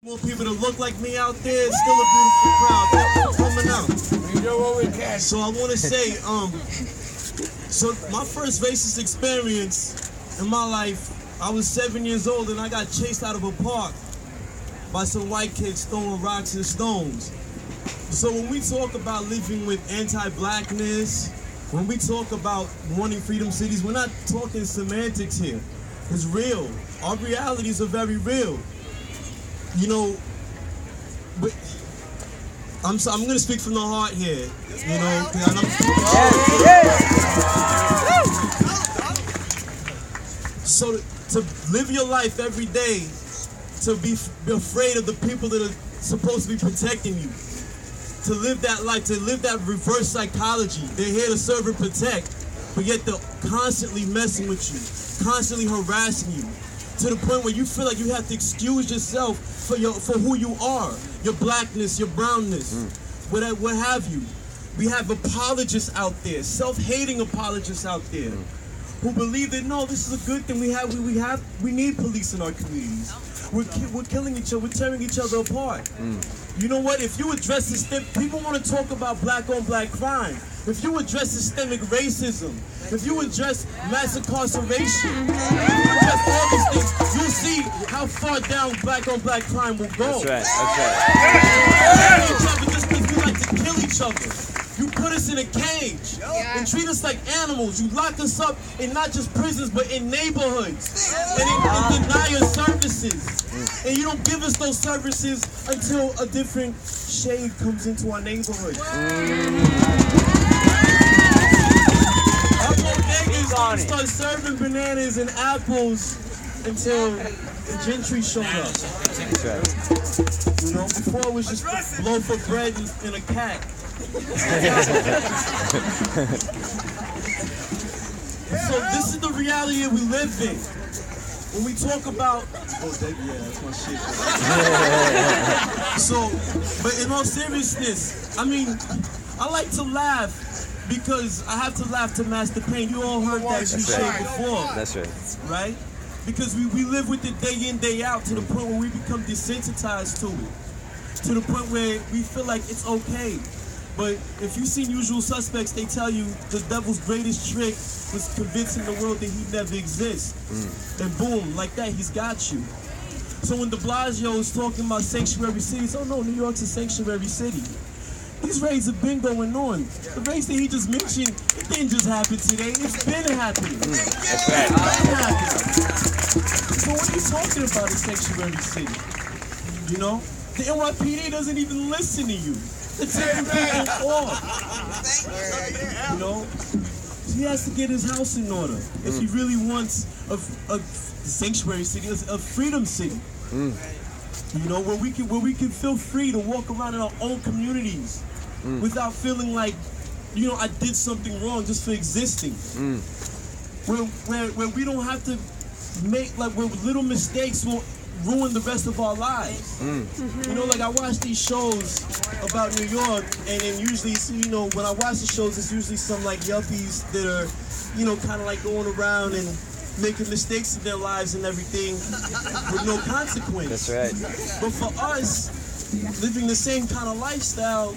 More people that look like me out there. It's still a beautiful crowd. They're coming out. We do what we can. So I want to say, so my first racist experience in my life, I was 7 years old and I got chased out of a park by some white kids throwing rocks and stones. So when we talk about living with anti-blackness, when we talk about wanting freedom cities, we're not talking semantics here. It's real. Our realities are very real. You know, but I'm going to speak from the heart here. You know, so to live your life every day, to be afraid of the people that are supposed to be protecting you, to live that life, to live that reverse psychology. They're here to serve and protect, but yet they're constantly messing with you, constantly harassing you, to the point where you feel like you have to excuse yourself for who you are, your blackness, your brownness, what have you. We have apologists out there, self-hating apologists out there, who believe that no, this is a good thing. We need police in our communities. We're killing each other. We're tearing each other apart. You know what? If you address people want to talk about black-on-black crime. If you address systemic racism, if you address mass incarceration, if you address all these things, you'll see how far down black-on-black crime will go. That's We right. just because we like to kill each other. You put us in a cage and treat us like animals. You lock us up in not just prisons, but in neighborhoods and deny us services. And you don't give us those services until a different shade comes into our neighborhood. Our bodegas don't start serving bananas and apples until the gentry showed up. That's right. You know, before it was just a loaf of bread and a cat. So this is the reality that we live in. When we talk about, that's my shit. So, but in all seriousness, I mean, I like to laugh because I have to laugh to master pain. You all heard that cliche before. That's right. Right? Because we live with it day in, day out to the point where we become desensitized to it. To the point where we feel like it's okay. But if you've seen Usual Suspects, they tell you the devil's greatest trick was convincing the world that he never exists. And boom, like that, he's got you. So when de Blasio is talking about sanctuary cities, oh no, New York's a sanctuary city. These raids have been going on. The raids that he just mentioned, it didn't just happen today, it's been happening. That's right. So what are you talking about a sanctuary city? You know? The NYPD doesn't even listen to you. They're taking people off. You know? So he has to get his house in order if he really wants a sanctuary city, a freedom city. You know, where we can feel free to walk around in our own communities without feeling like, you know, I did something wrong just for existing. Where we don't have to make, like, where little mistakes will ruin the rest of our lives. You know, like I watch these shows about New York, and then usually, you know, when I watch the shows, it's usually some like yuppies that are, you know, kind of like going around and making mistakes in their lives and everything with no consequence. That's right. But for us, living the same kind of lifestyle,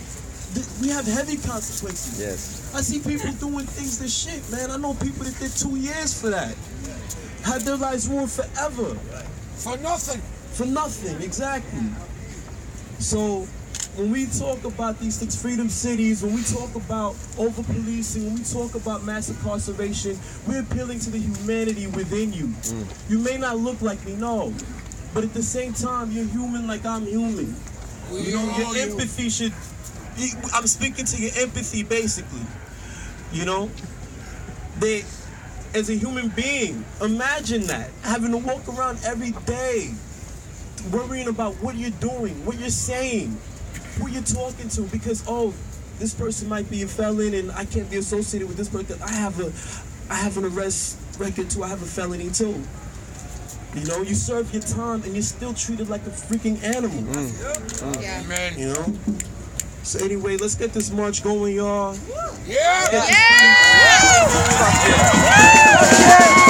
we have heavy consequences. Yes. I see people doing things that shit, man. I know people that did 2 years for that. Had their lives ruined forever. For nothing. For nothing, exactly. So when we talk about these things, freedom cities, when we talk about over-policing, when we talk about mass incarceration, we're appealing to the humanity within you. You may not look like me, no. But at the same time, you're human like I'm human. You know, your empathy should... I'm speaking to your empathy, basically. You know? As a human being, imagine that. Having to walk around every day, worrying about what you're doing, what you're saying, who you're talking to, because, oh, this person might be a felon and I can't be associated with this person. I have an arrest record too. I have a felony too. You know, you serve your time and you're still treated like a freaking animal. Amen. You know? So anyway, let's get this march going, y'all. Yeah. Let's get this freedom-